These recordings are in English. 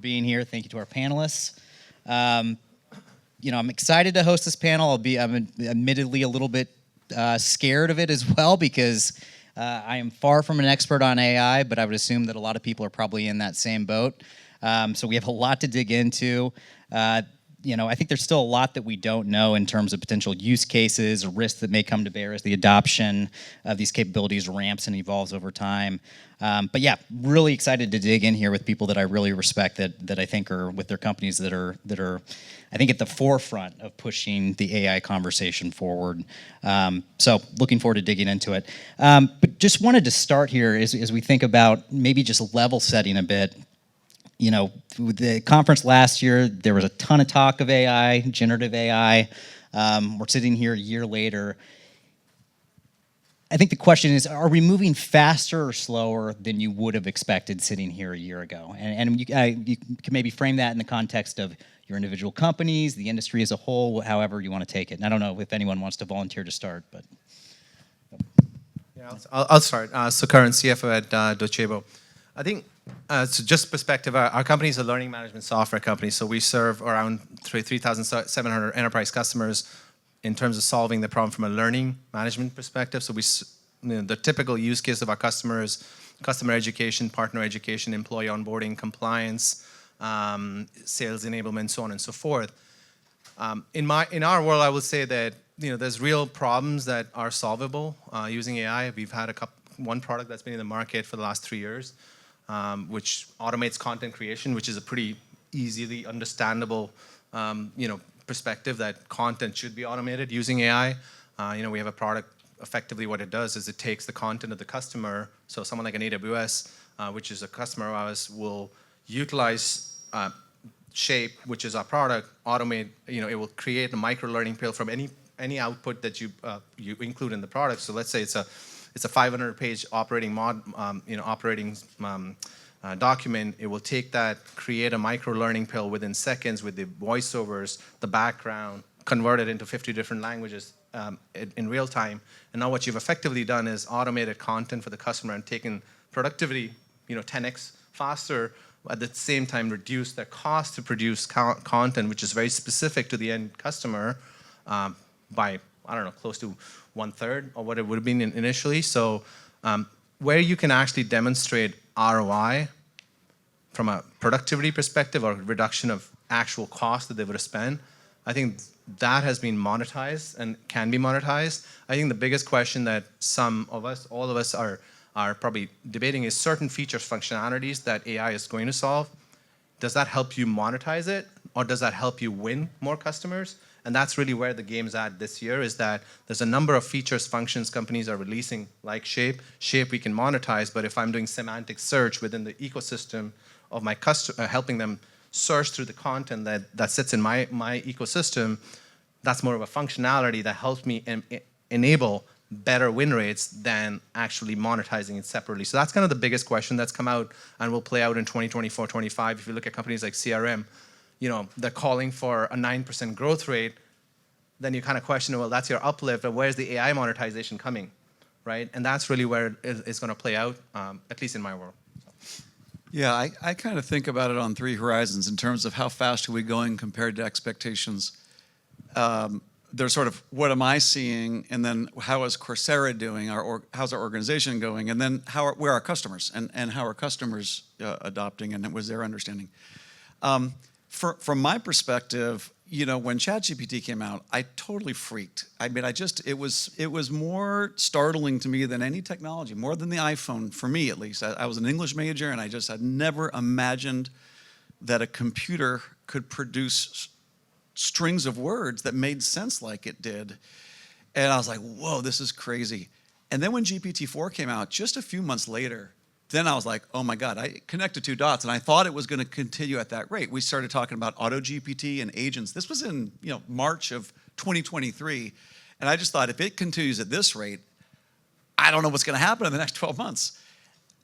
being here. Thank you to our panelists. I'm excited to host this panel. I'm admittedly a little bit scared of it as well because I am far from an expert on AI, but I would assume that a lot of people are probably in that same boat. So we have a lot to dig into. I think there's still a lot that we don't know in terms of potential use cases or risks that may come to bear as the adoption of these capabilities ramps and evolves over time. But yeah, really excited to dig in here with people that I really respect that I think are with their companies that are I think at the forefront of pushing the AI conversation forward. So looking forward to digging into it. But just wanted to start here as we think about maybe just level setting a bit. With the conference last year, there was a ton of talk of AI, generative AI. We're sitting here a year later. I think the question is, are we moving faster or slower than you would have expected sitting here a year ago? And you can maybe frame that in the context of your individual companies, the industry as a whole, however you want to take it. And I don't know if anyone wants to volunteer to start, but. Yeah, I'll start. Sukaran, CFO at Docebo. I think, so just perspective, our company is a learning management software company, so we serve around 3,700 enterprise customers in terms of solving the problem from a learning management perspective. So the typical use case of our customers, customer education, partner education, employee onboarding, compliance, sales enablement, so on and so forth. In our world, I would say that there's real problems that are solvable using AI. We've had one product that's been in the market for the last 3 years, which automates content creation, which is a pretty easily understandable, perspective that content should be automated using AI. We have a product. Effectively, what it does is it takes the content of the customer. So someone like an AWS, which is a customer of ours, will utilize Shape, which is our product, automate. It will create a micro learning pill from any output that you include in the product. So let's say it's a 500-page operating document. It will take that, create a micro learning pill within seconds with the voiceovers, the background, convert it into 50 different languages in real time. And now what you've effectively done is automated content for the customer and taken productivity 10x faster, at the same time reduce their cost to produce content, which is very specific to the end customer, by, close to 1/3 of what it would have been initially. So where you can actually demonstrate ROI from a productivity perspective or reduction of actual cost that they would have spent, I think that has been monetized and can be monetized. I think the biggest question that all of us are probably debating is certain features, functionalities that AI is going to solve. Does that help you monetize it, or does that help you win more customers? And that's really where the game's at this year, is that there's a number of features, functions companies are releasing, like Shape. Shape we can monetize, but if I'm doing semantic search within the ecosystem of my customer, helping them search through the content that sits in my ecosystem, that's more of a functionality that helps me enable better win rates than actually monetizing it separately. So that's kind of the biggest question that's come out and will play out in 2024, 25. If you look at companies like CRM, they're calling for a 9% growth rate, then you kind of question, well, that's your uplift, and where's the AI monetization coming, right? And that's really where it's going to play out, at least in my world. Yeah, I kind of think about it on 3 horizons in terms of how fast are we going compared to expectations. There's sort of, what am I seeing, and then how is Coursera doing, how's our organization going, and then where are our customers, and how are customers adopting, and what was their understanding. From my perspective, when ChatGPT came out, I totally freaked. I mean, it was more startling to me than any technology, more than the iPhone, for me at least. I was an English major, and I'd never imagined that a computer could produce strings of words that made sense like it did. And I was like, whoa, this is crazy. And then when GPT-4 came out, just a few months later, then I was like, oh my God, I connected 2 dots, and I thought it was going to continue at that rate. We started talking about AutoGPT and agents. This was in March of 2023, and I just thought, if it continues at this rate, I don't know what's going to happen in the next 12 months.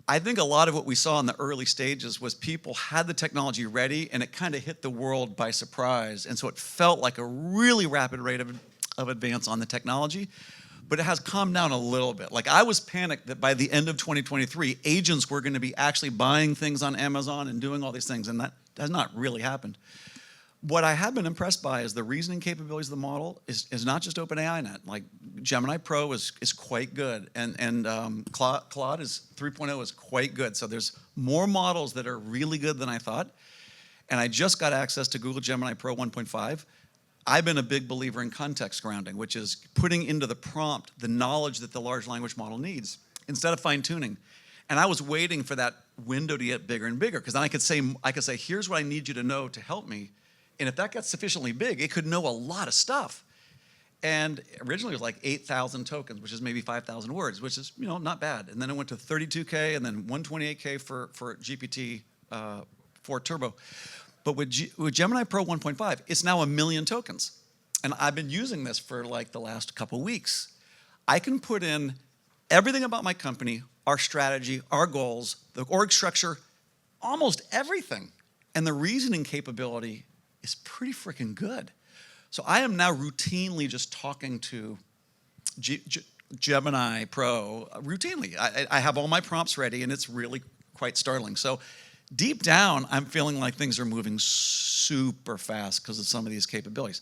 I think a lot of what we saw in the early stages was people had the technology ready, and it kind of hit the world by surprise, and so it felt like a really rapid rate of advance on the technology. but it has calmed down a little bit. Like I was panicked that by the end of 2023, agents were going to be actually buying things on Amazon and doing all these things, and that has not really happened. What I have been impressed by is the reasoning capabilities of the model is not just OpenAI net. Like Gemini Pro is quite good, and Claude is 3.0 is quite good. So there's more models that are really good than I thought. And I just got access to Google Gemini Pro 1.5. I've been a big believer in context grounding, which is putting into the prompt the knowledge that the large language model needs instead of fine tuning. And I was waiting for that window to get bigger and bigger, because then I could say, here's what I need you to know to help me. And if that got sufficiently big, it could know a lot of stuff. And originally it was like 8,000 tokens, which is maybe 5,000 words, which is not bad. And then it went to 32K and then 128K for GPT 4 Turbo. But with Gemini Pro 1.5, it's now 1 million tokens. And I've been using this for like the last couple weeks. I can put in everything about my company, our strategy, our goals, the org structure, almost everything. And the reasoning capability is pretty freaking good. So I am now routinely just talking to Gemini Pro routinely. I have all my prompts ready, and it's really quite startling. So deep down, I'm feeling like things are moving super fast because of some of these capabilities.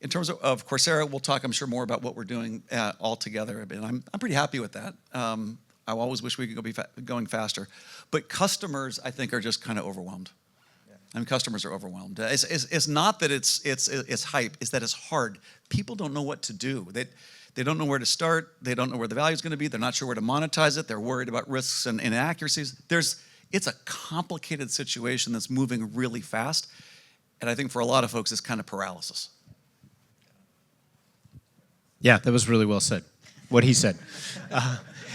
In terms of Coursera, we'll talk, I'm sure, more about what we're doing all together. And I'm pretty happy with that. I always wish we could be going faster. But customers, I think, are just kind of overwhelmed. I mean, customers are overwhelmed. It's not that it's hype, it's that it's hard. People don't know what to do. They don't know where to start. They don't know where the value is going to be. They're not sure where to monetize it. They're worried about risks and inaccuracies. It's a complicated situation that's moving really fast. And I think for a lot of folks, it's kind of paralysis. Yeah, that was really well said, what he said.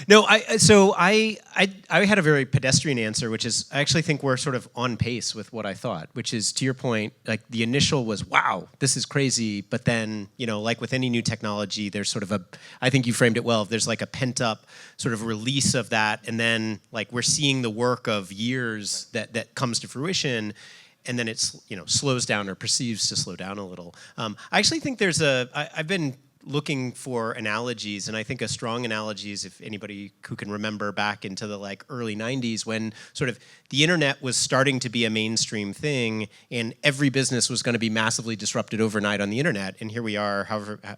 No, I had a very pedestrian answer, which is I actually think we're sort of on pace with what I thought, which is, to your point, like the initial was, wow, this is crazy. But then, like with any new technology, there's sort of I think you framed it well, there's like a pent up sort of release of that. And then like we're seeing the work of years that comes to fruition. And then it's, slows down or perceives to slow down a little. I actually think I've been looking for analogies, and I think a strong analogy is if anybody who can remember back into the like early 90s when sort of the internet was starting to be a mainstream thing and every business was going to be massively disrupted overnight on the internet. And here we are,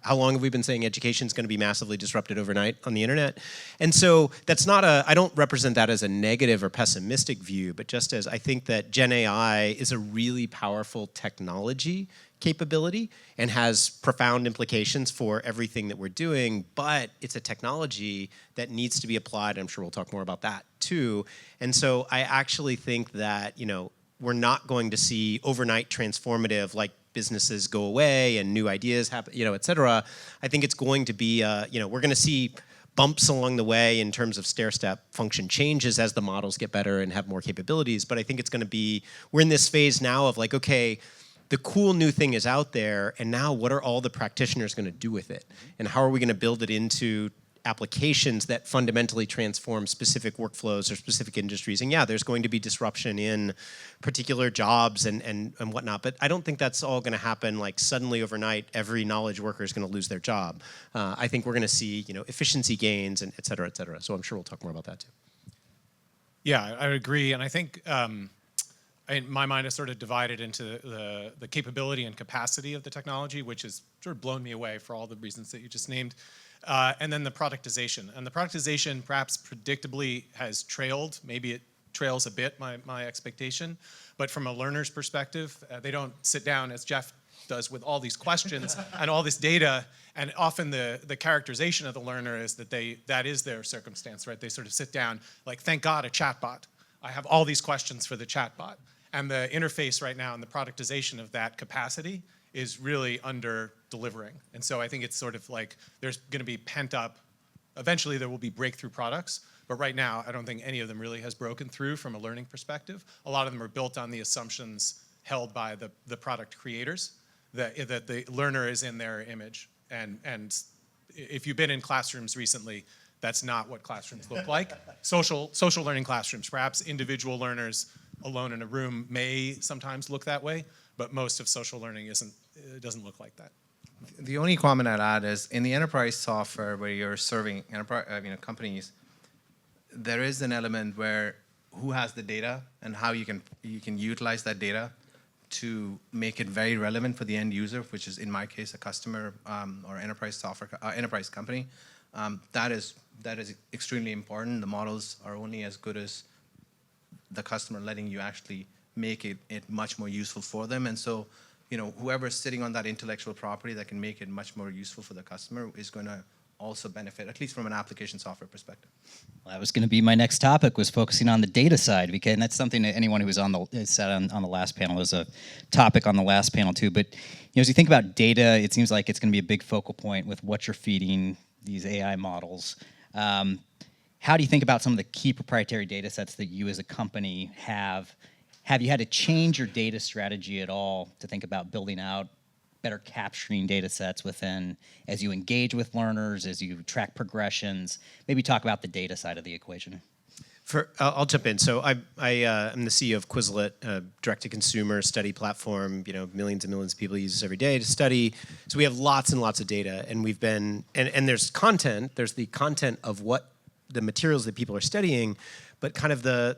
how long have we been saying education is going to be massively disrupted overnight on the internet? And so that's not I don't represent that as a negative or pessimistic view, but just as I think that Gen AI is a really powerful technology capability and has profound implications for everything that we're doing, but it's a technology that needs to be applied. I'm sure we'll talk more about that too. And so I actually think that, we're not going to see overnight transformative, like businesses go away and new ideas happen, et cetera. I think it's going to be, we're going to see bumps along the way in terms of stair-step function changes as the models get better and have more capabilities. But I think it's going to be, we're in this phase now of like, okay, the cool new thing is out there, and now what are all the practitioners going to do with it? And how are we going to build it into applications that fundamentally transform specific workflows or specific industries? And yeah, there's going to be disruption in particular jobs and whatnot, but I don't think that's all going to happen like suddenly overnight, every knowledge worker is going to lose their job. I think we're going to see efficiency gains and et cetera, et cetera. So I'm sure we'll talk more about that too. Yeah, I would agree, and I think my mind is sort of divided into the capability and capacity of the technology, which has sort of blown me away for all the reasons that you just named, and then the productization. And the productization perhaps predictably has trailed. Maybe it trails a bit, my expectation. But from a learner's perspective, they don't sit down, as Jeff does, with all these questions and all this data. And often the characterization of the learner is that is their circumstance, right? They sort of sit down like, thank God, a chatbot. I have all these questions for the chatbot. And the interface right now and the productization of that capacity is really under delivering. And so I think it's sort of like there's going to be pent up, eventually there will be breakthrough products, but right now I don't think any of them really has broken through from a learning perspective. A lot of them are built on the assumptions held by the product creators, that the learner is in their image. And if you've been in classrooms recently, that's not what classrooms look like. Social learning classrooms, perhaps individual learners alone in a room may sometimes look that way, but most of social learning doesn't look like that. The only comment I'd add is in the enterprise software where you're serving enterprise, companies, there is an element where who has the data and how you can utilize that data to make it very relevant for the end user, which is in my case a customer or enterprise software enterprise company. That is extremely important. The models are only as good as the customer letting you actually make it much more useful for them. And so, whoever's sitting on that intellectual property that can make it much more useful for the customer is going to also benefit, at least from an application software perspective. Well, that was going to be my next topic, was focusing on the data side, because and that's something that anyone who was on the last panel was a topic on the last panel too. But as you think about data, it seems like it's going to be a big focal point with what you're feeding these AI models. How do you think about some of the key proprietary data sets that you as a company have? Have you had to change your data strategy at all to think about building out better capturing data sets within, as you engage with learners, as you track progressions? Maybe talk about the data side of the equation. I'll jump in. So I'm the CEO of Quizlet, a direct-to-consumer study platform. Millions and millions of people use this every day to study. So we have lots and lots of data, and we've been and there's content. There's the content of what the materials that people are studying, but kind of the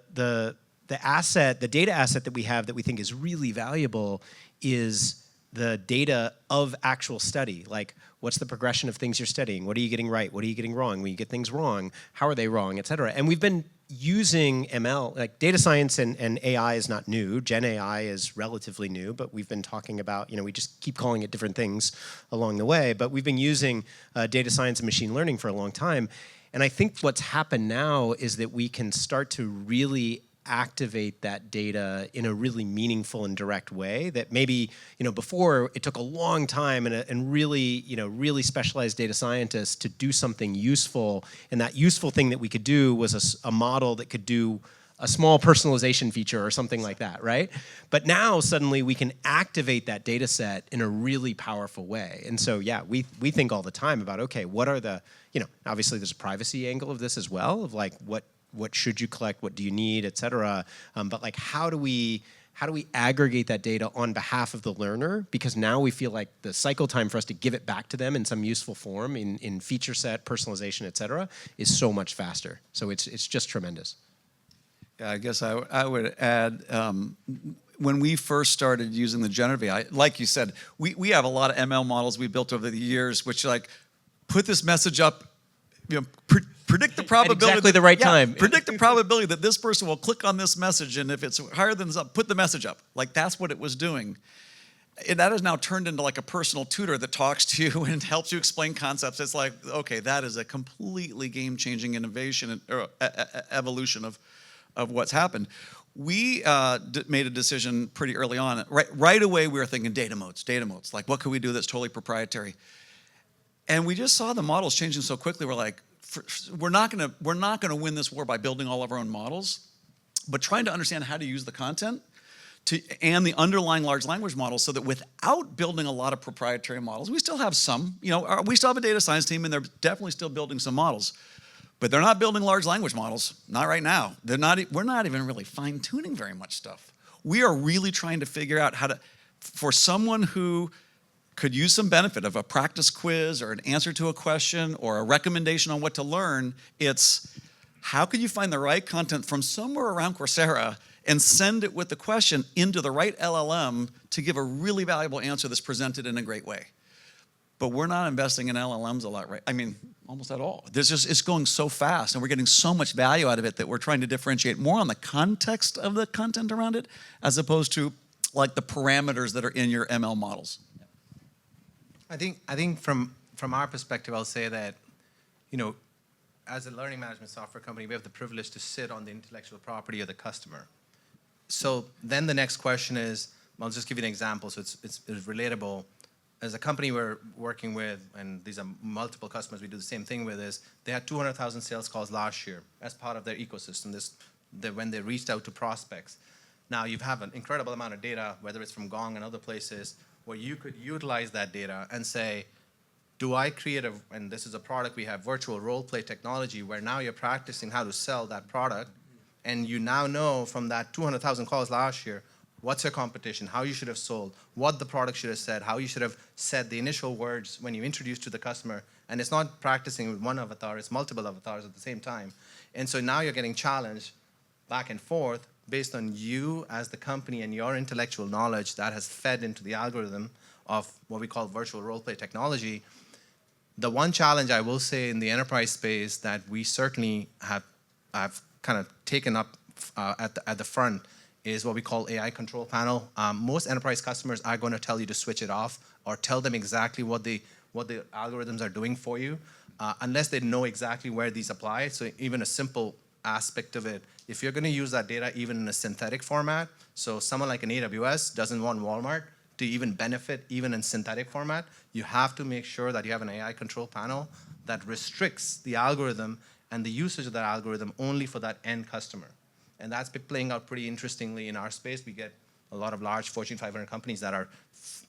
data asset that we have that we think is really valuable is the data of actual study. Like, what's the progression of things you're studying? What are you getting right? What are you getting wrong? When you get things wrong, how are they wrong, et cetera? And we've been using ML, like data science and AI is not new. Gen AI is relatively new, but we've been talking about, we just keep calling it different things along the way. But we've been using data science and machine learning for a long time. And I think what's happened now is that we can start to really activate that data in a really meaningful and direct way that maybe, before it took a long time and really, really specialized data scientists to do something useful. And that useful thing that we could do was a model that could do a small personalization feature or something like that, right? But now suddenly we can activate that data set in a really powerful way. And so, yeah, we think all the time about, okay, what are the, obviously there's a privacy angle of this as well, of like what should you collect, what do you need, et cetera. But like, how do we aggregate that data on behalf of the learner? Because now we feel like the cycle time for us to give it back to them in some useful form, in feature set, personalization, et cetera, is so much faster. So it's just tremendous. Yeah, I guess I would add, when we first started using the generative AI, like you said, we have a lot of ML models we built over the years, which like put this message up, predict the probability. At exactly the right time. Predict the probability that this person will click on this message, and if it's higher than this, put the message up. Like that's what it was doing. And that has now turned into like a personal tutor that talks to you and helps you explain concepts. It's like, okay, that is a completely game-changing innovation or evolution of what's happened. We made a decision pretty early on. Right away, we were thinking data moats. Like, what could we do that's totally proprietary? And we just saw the models changing so quickly. We're like, we're not gonna win this war by building all of our own models, but trying to understand how to use the content and the underlying large language models, so that without building a lot of proprietary models, we still have some. We still have a data science team, and they're definitely still building some models. But they're not building large language models, not right now. We're not even really fine-tuning very much stuff. We are really trying to figure out how to, for someone who could use some benefit of a practice quiz or an answer to a question or a recommendation on what to learn, it's how can you find the right content from somewhere around Coursera and send it with the question into the right LLM to give a really valuable answer that's presented in a great way. But we're not investing in LLMs a lot, right? I mean, almost at all. It's going so fast, and we're getting so much value out of it that we're trying to differentiate more on the context of the content around it, as opposed to like the parameters that are in your ML models. I think from our perspective, I'll say that, as a learning management software company, we have the privilege to sit on the intellectual property of the customer. So then the next question is, I'll just give you an example so it's relatable. As a company we're working with, and these are multiple customers we do the same thing with, is they had 200,000 sales calls last year as part of their ecosystem, when they reached out to prospects. Now you have an incredible amount of data, whether it's from Gong and other places, where you could utilize that data and say, do I create and this is a product we have, virtual role play technology, where now you're practicing how to sell that product, and you now know from that 200,000 calls last year, what's your competition, how you should have sold, what the product should have said, how you should have said the initial words when you introduce to the customer. And it's not practicing with one avatar, it's multiple avatars at the same time. And so now you're getting challenged back and forth based on you as the company and your intellectual knowledge that has fed into the algorithm of what we call virtual role-play technology. The one challenge I will say in the enterprise space that we certainly have kind of taken up at the front is what we call AI control panel. Most enterprise customers are going to tell you to switch it off or tell them exactly what the algorithms are doing for you, unless they know exactly where these apply. So even a simple aspect of it, if you're going to use that data even in a synthetic format, so someone like an AWS doesn't want Walmart to even benefit even in synthetic format, you have to make sure that you have an AI control panel that restricts the algorithm and the usage of that algorithm only for that end customer. And that's been playing out pretty interestingly in our space. We get a lot of large Fortune 500 companies that are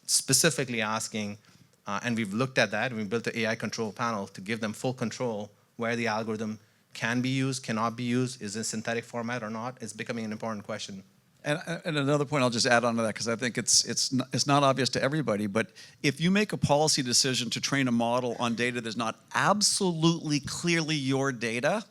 specifically asking, and we've looked at that, and we built an AI control panel to give them full control where the algorithm can be used, cannot be used, is in synthetic format or not. It's becoming an important question. And another point I'll just add on to that, because I think it's not obvious to everybody, but if you make a policy decision to train a model on data that's not absolutely clearly your data,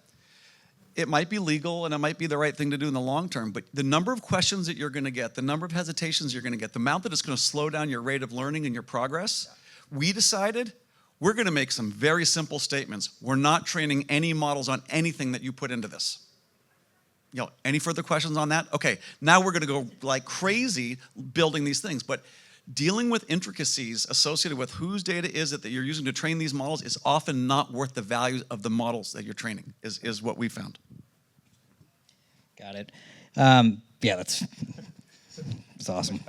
it might be legal and it might be the right thing to do in the long term, but the number of questions that you're going to get, the number of hesitations you're going to get, the amount that it's going to slow down your rate of learning and your progress, we decided we're going to make some very simple statements. We're not training any models on anything that you put into this. You know, any further questions on that? Okay, now we're going to go like crazy building these things, but dealing with intricacies associated with whose data is it that you're using to train these models is often not worth the value of the models that you're training, is what we found. Got it. Yeah, that's awesome.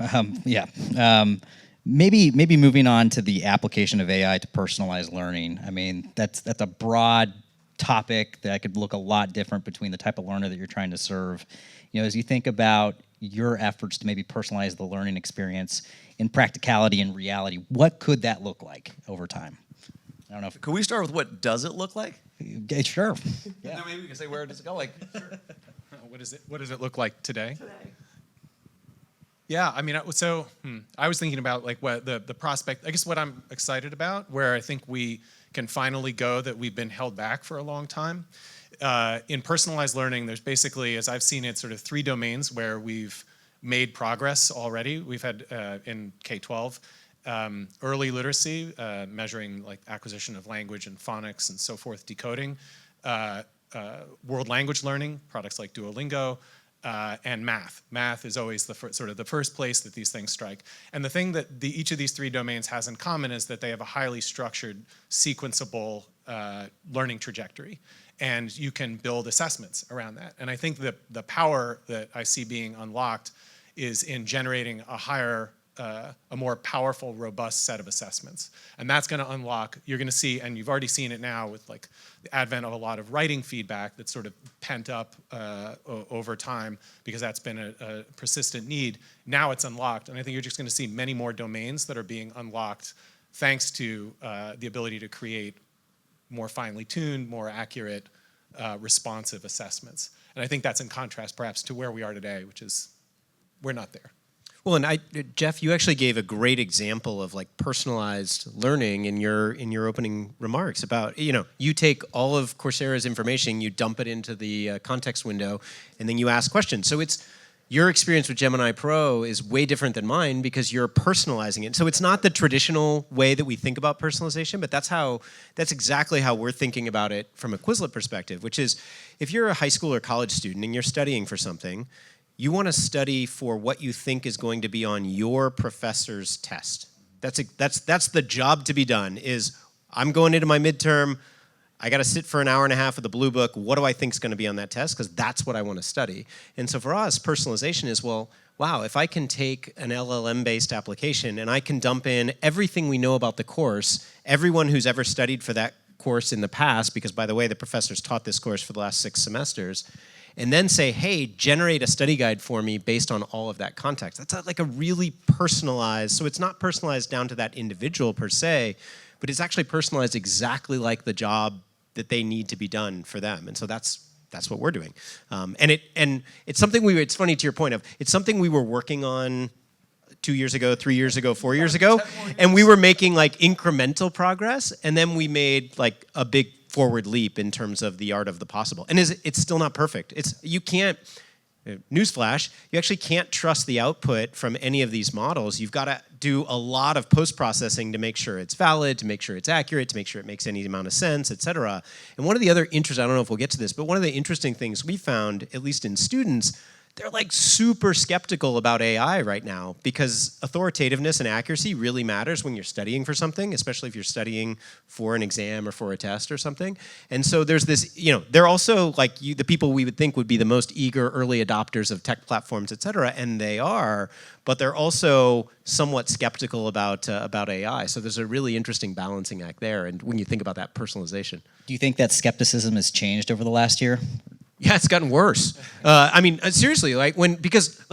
Maybe moving on to the application of AI to personalized learning. I mean, that's a broad topic that could look a lot different between the type of learner that you're trying to serve. You know, as you think about your efforts to maybe personalize the learning experience in practicality and reality, what could that look like over time? I don't know. Could we start with what does it look like? Sure. Yeah. And then maybe we can say where does it go? Like, sure. What does it look like today? Yeah, I mean, so I was thinking about like what the prospect. I guess what I'm excited about, where I think we can finally go that we've been held back for a long time. In personalized learning, there's basically, as I've seen it, sort of 3 domains where we've made progress already. We've had in K-12 early literacy, measuring like acquisition of language and phonics and so forth, decoding, world language learning, products like Duolingo, and math. Math is always the sort of the first place that these things strike. And the thing that each of these 3 domains has in common is that they have a highly structured, sequenceable learning trajectory. And you can build assessments around that. And I think that the power that I see being unlocked is in generating a more powerful, robust set of assessments. And that's going to unlock, you're going to see, and you've already seen it now with like the advent of a lot of writing feedback that's sort of pent up over time because that's been a persistent need. Now it's unlocked, and I think you're just going to see many more domains that are being unlocked thanks to the ability to create more finely tuned, more accurate, responsive assessments. And I think that's in contrast perhaps to where we are today, which is we're not there. Well, and Jeff, you actually gave a great example of like personalized learning in your opening remarks about, you know, you take all of Coursera's information, you dump it into the context window, and then you ask questions. So it's your experience with Gemini Pro is way different than mine because you're personalizing it. So it's not the traditional way that we think about personalization, but that's exactly how we're thinking about it from a Quizlet perspective, which is if you're a high school or college student and you're studying for something, you want to study for what you think is going to be on your professor's test. That's the job to be done is I'm going into my midterm, I got to sit for an hour and a half with the blue book. What do I think is going to be on that test? Because that's what I want to study. And so for us, personalization is, well, wow, if I can take an LLM-based application and I can dump in everything we know about the course, everyone who's ever studied for that course in the past, because by the way, the professor's taught this course for the last 6 semesters, and then say, hey, generate a study guide for me based on all of that context. That's like a really personalized, so it's not personalized down to that individual per se, but it's actually personalized exactly like the job that they need to be done for them. And so that's that's what we're doing. And it's something it's funny to your point of, it's something we were working on 2 years ago, 3 years ago, 4 years ago, and we were making like incremental progress, and then we made like a big forward leap in terms of the art of the possible. And it's still not perfect. You can't, newsflash, you actually can't trust the output from any of these models. You've got to do a lot of post-processing to make sure it's valid, to make sure it's accurate, to make sure it makes any amount of sense, et cetera. And one of the other interesting, I don't know if we'll get to this, but one of the interesting things we found, at least in students, they're like super skeptical about AI right now because authoritativeness and accuracy really matters when you're studying for something, especially if you're studying for an exam or for a test or something. And so there's this, they're also like the people we would think would be the most eager early adopters of tech platforms, et cetera, and they are, but they're also somewhat skeptical about AI. So there's a really interesting balancing act there. And when you think about that personalization. Do you think that skepticism has changed over the last year? Yeah, it's gotten worse. I mean, seriously, because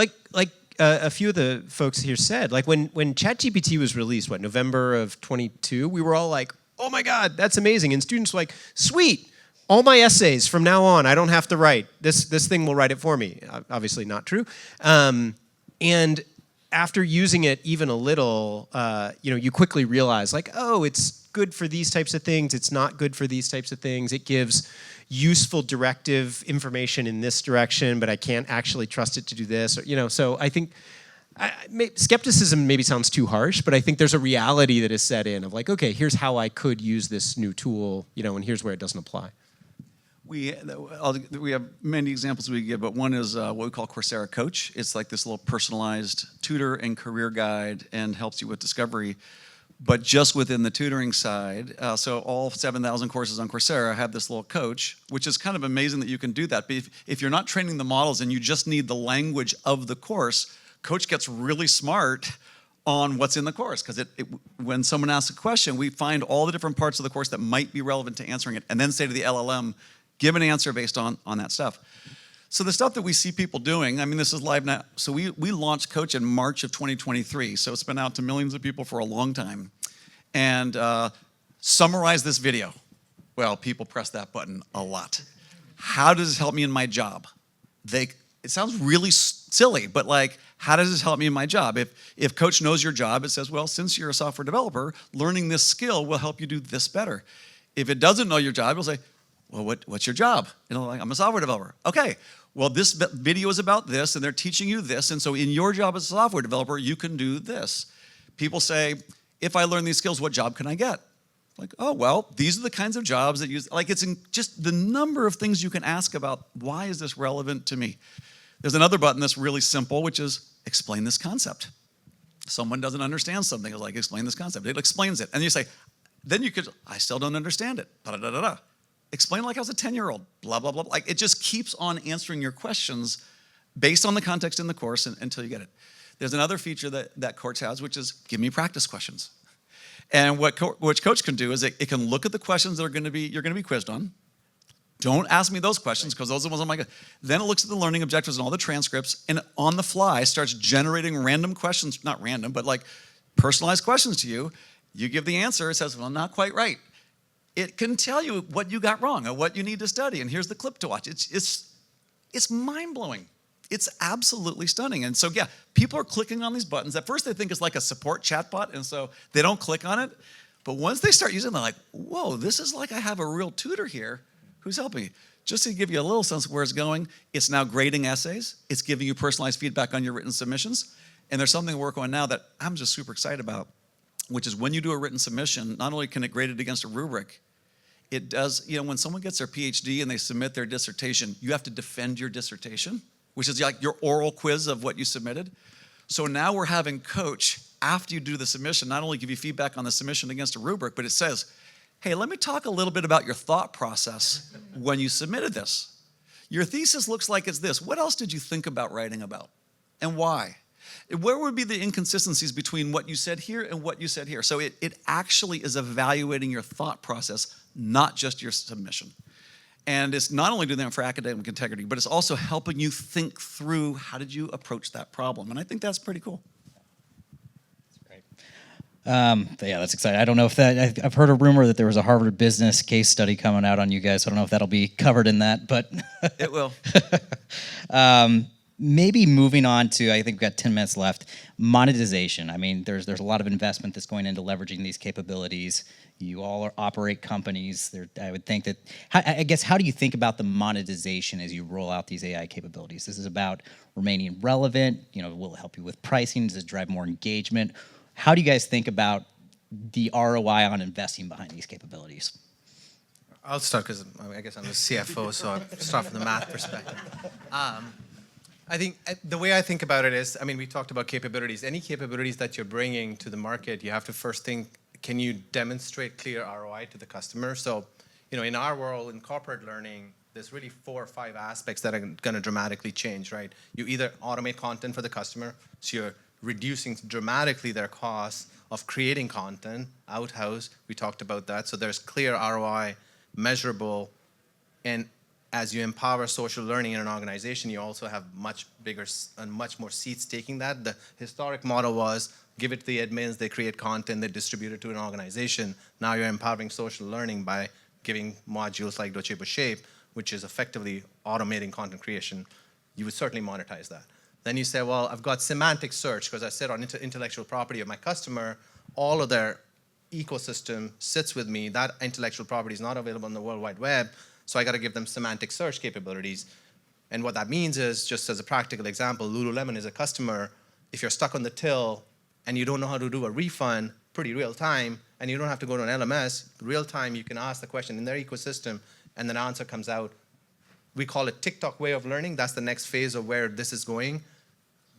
a few of the folks here said, like when ChatGPT was released, November of 22, we were all like, oh my God, that's amazing. And students were like, sweet, all my essays from now on, I don't have to write. This thing will write it for me. Obviously not true. And after using it even a little, you quickly realize like, oh, it's good for these types of things. It's not good for these types of things. It gives useful directive information in this direction, but I can't actually trust it to do this. So I think skepticism maybe sounds too harsh, but I think there's a reality that is set in of like, okay, here's how I could use this new tool, and here's where it doesn't apply. We have many examples we give, but one is what we call Coursera Coach. It's like this little personalized tutor and career guide and helps you with discovery. But just within the tutoring side, so all 7,000 courses on Coursera have this little coach, which is kind of amazing that you can do that. But if you're not training the models and you just need the language of the course, Coach gets really smart on what's in the course. Because when someone asks a question, we find all the different parts of the course that might be relevant to answering it, and then say to the LLM, give an answer based on that stuff. So the stuff that we see people doing, I mean, this is live now. So we launched Coach in March of 2023. So it's been out to millions of people for a long time. And summarize this video. Well, people press that button a lot. How does this help me in my job? It sounds really silly, but like, how does this help me in my job? If Coach knows your job, it says, well, since you're a software developer, learning this skill will help you do this better. If it doesn't know your job, it'll say, well, what's your job? Like, I'm a software developer. Okay. Well, this video is about this, and they're teaching you this, and so in your job as a software developer, you can do this. People say, if I learn these skills, what job can I get? Like, oh, well, these are the kinds of jobs that it's in just the number of things you can ask about, why is this relevant to me? There's another button that's really simple, which is explain this concept. Someone doesn't understand something, it's like, explain this concept. It explains it. And you say, then you could, I still don't understand it. Da-da-da-da-da. Explain like I was a 10-year-old, blah, blah, blah. Like, it just keeps on answering your questions based on the context in the course until you get it. There's another feature that Coach has, which is give me practice questions. And what Coach can do is it can look at the questions that you're going to be quizzed on. Don't ask me those questions because those are the ones I'm like. Then it looks at the learning objectives and all the transcripts, and on the fly starts generating random questions, not random, but like personalized questions to you. You give the answer, it says, well, not quite right. It can tell you what you got wrong or what you need to study, and here's the clip to watch. It's mind-blowing. It's absolutely stunning. And so, yeah, people are clicking on these buttons. At first, they think it's like a support chatbot, and so they don't click on it. But once they start using it, they're like, whoa, this is like I have a real tutor here who's helping me. Just to give you a little sense of where it's going, it's now grading essays. It's giving you personalized feedback on your written submissions. And there's something to work on now that I'm just super excited about, which is when you do a written submission, not only can it grade it against a rubric, it does, when someone gets their PhD and they submit their dissertation, you have to defend your dissertation, which is like your oral quiz of what you submitted. So now we're having Coach, after you do the submission, not only give you feedback on the submission against a rubric, but it says, hey, let me talk a little bit about your thought process when you submitted this. Your thesis looks like it's this. What else did you think about writing about? And why? Where would be the inconsistencies between what you said here and what you said here? So it actually is evaluating your thought process, not just your submission. And it's not only doing that for academic integrity, but it's also helping you think through how did you approach that problem. And I think that's pretty cool. That's great. Yeah, that's exciting. I don't know if that. I've heard a rumor that there was a Harvard business case study coming out on you guys. I don't know if that'll be covered in that, but It will. maybe moving on to, I think we've got 10 minutes left. Monetization. I mean, there's a lot of investment that's going into leveraging these capabilities. You all operate companies. I would think that. I guess, how do you think about the monetization as you roll out these AI capabilities? This is about remaining relevant. Will it help you with pricing? Does it drive more engagement? How do you guys think about the ROI on investing behind these capabilities? I'll start because I guess I'm the CFO, so I'll start from the math perspective. I think the way I think about it is, we talked about capabilities. Any capabilities that you're bringing to the market, you have to first think, can you demonstrate clear ROI to the customer? So, in our world, in corporate learning, there's really 4 or 5 aspects that are going to dramatically change, right? You either automate content for the customer, so you're reducing dramatically their costs of creating content, outhouse, we talked about that. So there's clear ROI, measurable, and as you empower social learning in an organization, you also have much bigger and much more seats taking that. The historic model was give it to the admins, they create content, they distribute it to an organization. Now you're empowering social learning by giving modules like Docebo Shape, which is effectively automating content creation. You would certainly monetize that. Then you say, well, I've got semantic search because I sit on intellectual property of my customer. All of their ecosystem sits with me. That intellectual property is not available on the World Wide Web, so I got to give them semantic search capabilities. And what that means is, just as a practical example, Lululemon is a customer. If you're stuck on the till and you don't know how to do a refund pretty real time, and you don't have to go to an LMS, real time you can ask the question in their ecosystem, and the answer comes out. We call it TikTok way of learning. That's the next phase of where this is going.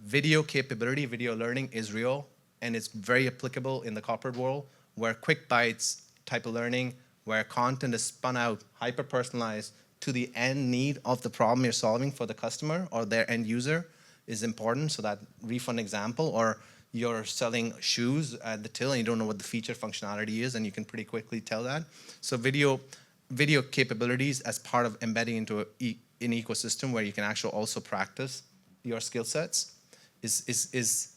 Video capability, video learning is real, and it's very applicable in the corporate world, where quick bites type of learning, where content is spun out, hyper-personalized to the end need of the problem you're solving for the customer or their end user is important. So that refund example, or you're selling shoes at the till and you don't know what the feature functionality is, and you can pretty quickly tell that. So video capabilities as part of embedding into an ecosystem where you can actually also practice your skill sets is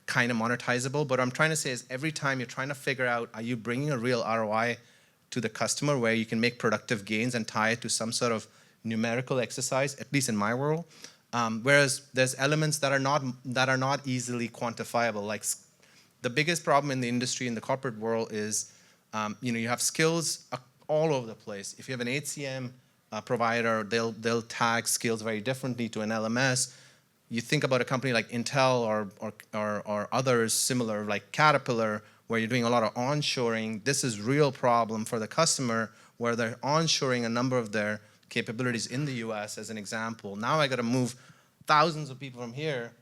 kind of monetizable. But what I'm trying to say is every time you're trying to figure out, are you bringing a real ROI to the customer where you can make productive gains and tie it to some sort of numerical exercise, at least in my world. Whereas there's elements that are not easily quantifiable. Like the biggest problem in the industry, in the corporate world is, you have skills all over the place. If you have an HCM provider, they'll tag skills very differently to an LMS. You think about a company like Intel or others similar, like Caterpillar, where you're doing a lot of onshoring. This is real problem for the customer, where they're onshoring a number of their capabilities in the US, as an example. Now I got to move thousands of people from here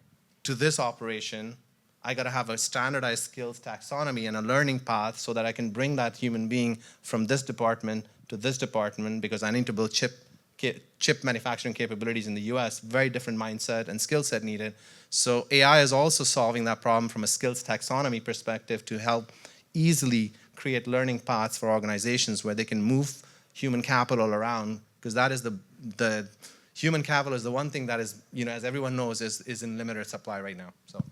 to this operation. I got to have a standardized skills taxonomy and a learning path so that I can bring that human being from this department to this department, because I need to build chip manufacturing capabilities in the US. Very different mindset and skill set needed. So AI is also solving that problem from a skills taxonomy perspective to help easily create learning paths for organizations where they can move human capital around, because that is the human capital is the one thing that is, as everyone knows, is in limited supply right now. So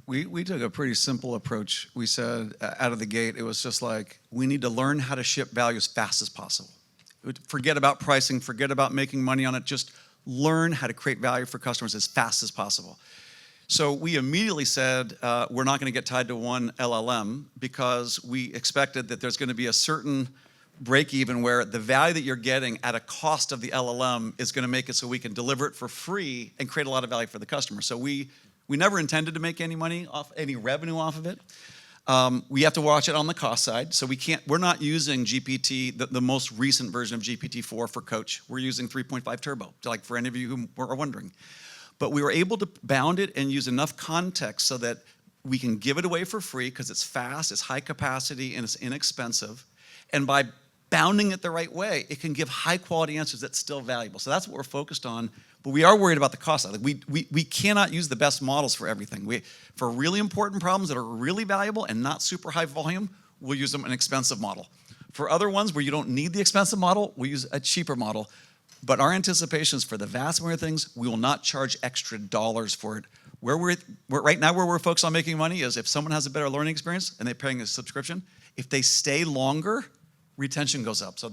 We took a pretty simple approach. We said out of the gate, it was just like, we need to learn how to ship value as fast as possible. Forget about pricing, forget about making money on it, just learn how to create value for customers as fast as possible. So we immediately said, we're not going to get tied to one LLM, because we expected that there's going to be a certain break even where the value that you're getting at a cost of the LLM is going to make it so we can deliver it for free and create a lot of value for the customer. So we never intended to make any money off, any revenue off of it. We have to watch it on the cost side. So we're not using GPT, the most recent version of GPT-4 for Coach. We're using 3.5 Turbo, like for any of you who are wondering. But we were able to bound it and use enough context so that we can give it away for free, because it's fast, it's high capacity, and it's inexpensive. And by bounding it the right way, it can give high quality answers that's still valuable. So that's what we're focused on. But we are worried about the cost side. We cannot use the best models for everything. For really important problems that are really valuable and not super high volume, we'll use an expensive model. For other ones where you don't need the expensive model, we'll use a cheaper model. But our anticipation is for the vast majority of things, we will not charge extra dollars for it. Right now where we're focused on making money is if someone has a better learning experience and they're paying a subscription, if they stay longer, retention goes up. So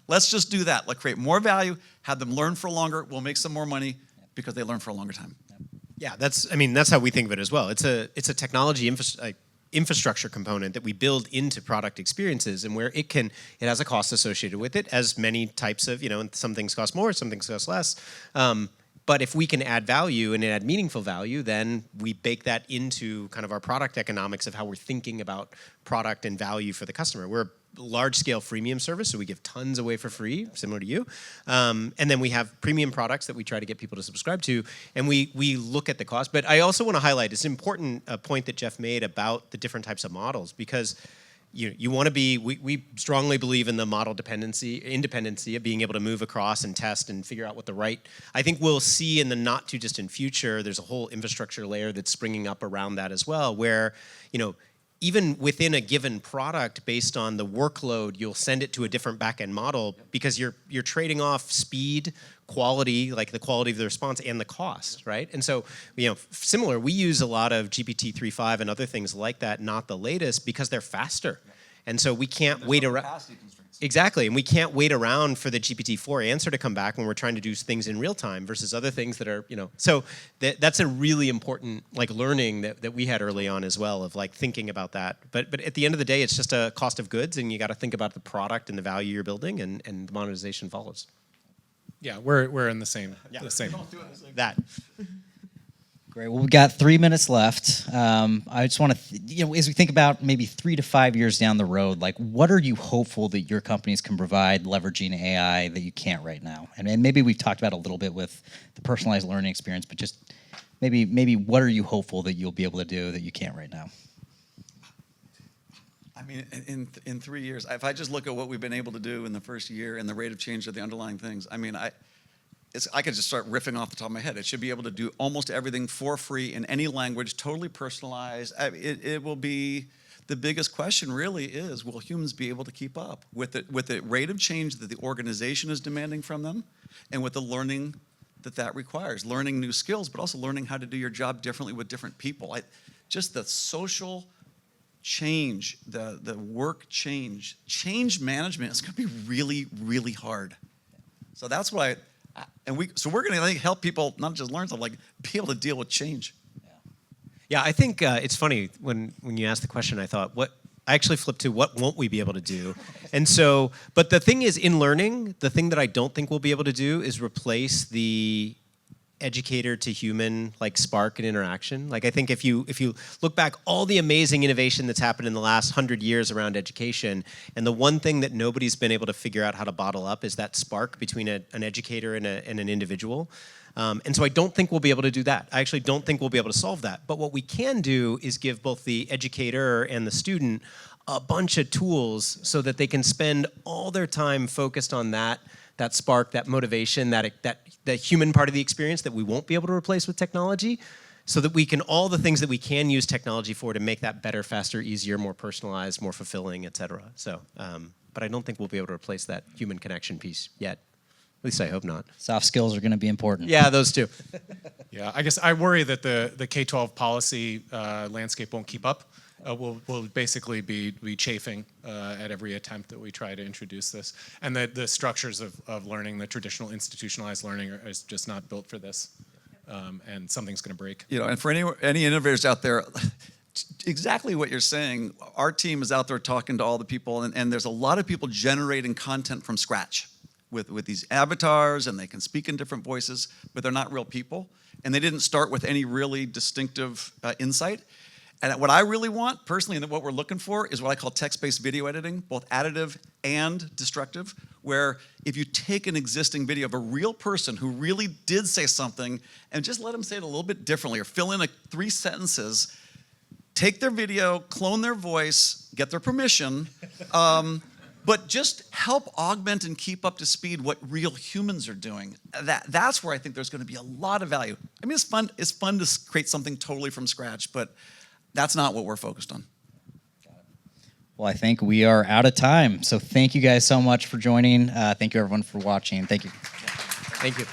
let's just do that. Let's create more value, have them learn for longer. We'll make some more money because they learn for a longer time. Yeah, that's how we think of it as well. It's a technology infrastructure component that we build into product experiences, and where it has a cost associated with it, as many types of, and some things cost more, some things cost less. But if we can add value and add meaningful value, then we bake that into kind of our product economics of how we're thinking about product and value for the customer. We're a large-scale freemium service, so we give tons away for free, similar to you. And then we have premium products that we try to get people to subscribe to, and we look at the cost. But I also want to highlight, it's an important point that Jeff made about the different types of models, because you want to be, we strongly believe in the model independency of being able to move across and test and figure out what the right, I think we'll see in the not too distant future, there's a whole infrastructure layer that's springing up around that as well, where, even within a given product, based on the workload, you'll send it to a different back-end model because you're trading off speed, quality, like the quality of the response, and the cost, right? And so, similar, we use a lot of GPT-3.5 and other things like that, not the latest, because they're faster. And so we can't wait around. Exactly, and we can't wait around for the GPT-4 answer to come back when we're trying to do things in real time versus other things that are, So that's a really important learning that we had early on as well, of thinking about that. But at the end of the day, it's just a cost of goods, and you got to think about the product and the value you're building, and the monetization follows. Yeah, we're in the same. That. Great. Well, we've got 3 minutes left. I just want to, as we think about maybe 3 to 5 years down the road, what are you hopeful that your companies can provide leveraging AI that you can't right now? And maybe we've talked about a little bit with the personalized learning experience, but just maybe what are you hopeful that you'll be able to do that you can't right now? I mean, in 3 years, if I just look at what we've been able to do in the first year and the rate of change of the underlying things, I could just start riffing off the top of my head. It should be able to do almost everything for free in any language, totally personalized. It will be, the biggest question really is, will humans be able to keep up with the rate of change that the organization is demanding from them, and with the learning that requires, learning new skills, but also learning how to do your job differently with different people. Just the social change, the work change management is going to be really, really hard. So that's why. We're going to help people not just learn something, be able to deal with change. Yeah, I think it's funny when you asked the question. I thought, I actually flipped to what won't we be able to do, and so. But the thing is, in learning, the thing that I don't think we'll be able to do is replace the educator to human spark and interaction. I think if you look back, all the amazing innovation that's happened in the last 100 years around education, and the one thing that nobody's been able to figure out how to bottle up is that spark between an educator and an individual. And so I don't think we'll be able to do that. I actually don't think we'll be able to solve that. But what we can do is give both the educator and the student a bunch of tools so that they can spend all their time focused on that spark, that motivation, that human part of the experience that we won't be able to replace with technology, so that we can, all the things that we can use technology for to make that better, faster, easier, more personalized, more fulfilling, et cetera. So, but I don't think we'll be able to replace that human connection piece yet. At least I hope not. Soft skills are going to be important. Yeah, those two. Yeah, I guess I worry that the K-12 policy landscape won't keep up. We'll basically be chafing at every attempt that we try to introduce this. And the structures of learning, the traditional institutionalized learning is just not built for this. And something's going to break. And for any innovators out there, exactly what you're saying, our team is out there talking to all the people, and there's a lot of people generating content from scratch with these avatars, and they can speak in different voices, but they're not real people. And they didn't start with any really distinctive insight. And what I really want, personally, and what we're looking for, is what I call text-based video editing, both additive and destructive, where if you take an existing video of a real person who really did say something and just let them say it a little bit differently, or fill in 3 sentences, take their video, clone their voice, get their permission, but just help augment and keep up to speed what real humans are doing. That's where I think there's going to be a lot of value. I mean, it's fun to create something totally from scratch, but that's not what we're focused on. Well, I think we are out of time. So thank you guys so much for joining. Thank you, everyone, for watching. Thank you. Thank you.